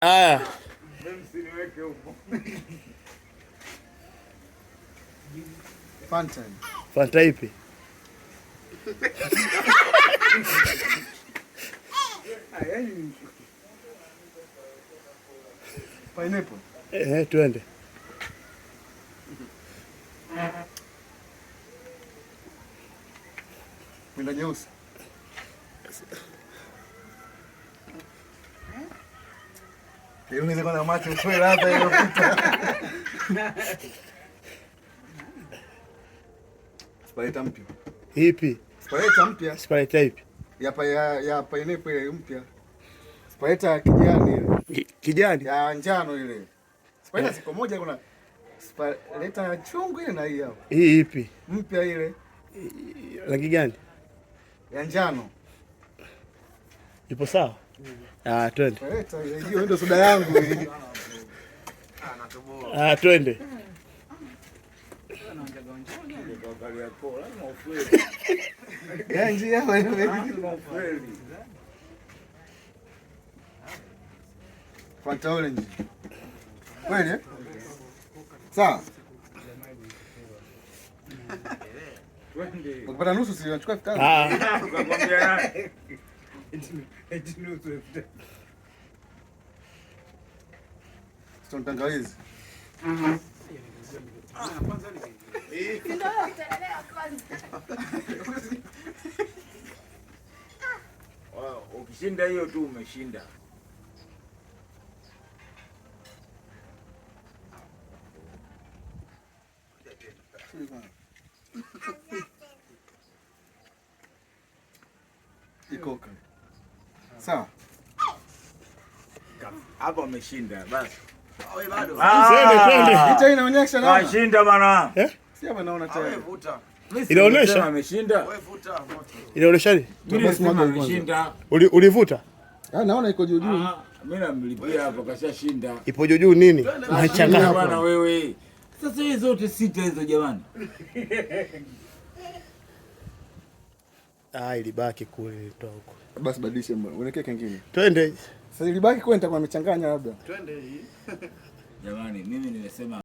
Ah. Msiniweke huko. Fanta. Fanta ipi? Pineapple. Twende. Mwenda nyeusi. Leo unaweza kuona macho kweli hapa hiyo pita. Spaleta mpya. Ipi? Spaleta mpya. Spaleta ipi? Ya pineapple ile mpya. Spaleta ya kijani ile. Kijani? Ya njano ile. Spaleta siko moja kuna spaleta ya chungu ile na hii hapo. Hii ipi? Mpya ile. Rangi gani? Ya njano. Ipo sawa? Twende. Spaleta hiyo ndio soda yangu hii. Twende. Ya njia wewe. Fanta orange. Kweli? Sawa. Ukipata nusu si unachukua 5000. Ukakwambia nani? Eti nusu. Sio tangawizi. Ukishinda hiyo tu umeshinda. Ikoka. Sawa. Hapo umeshinda basi. Wewe bado. Twende. Picha inaonyesha na. Kashinda bana. Si hapa naona tayari. Wewe vuta. Inaonyesha ameshinda. Wewe vuta moto. Inaonyesha nini? Mimi nasema ameshinda. Ulivuta? Naona iko juu juu. Mimi namlipia hapo kashashinda. Ipo juu nini? Unachanganya bana wewe. Sasa hizo zote sita hizo jamani. Ilibaki kule nitoa huko. Basi badilishe uelekee kingine. Twende. Sasa ilibaki kwenda kwa nimechanganya labda. Twende hii. Jamani mimi nimesema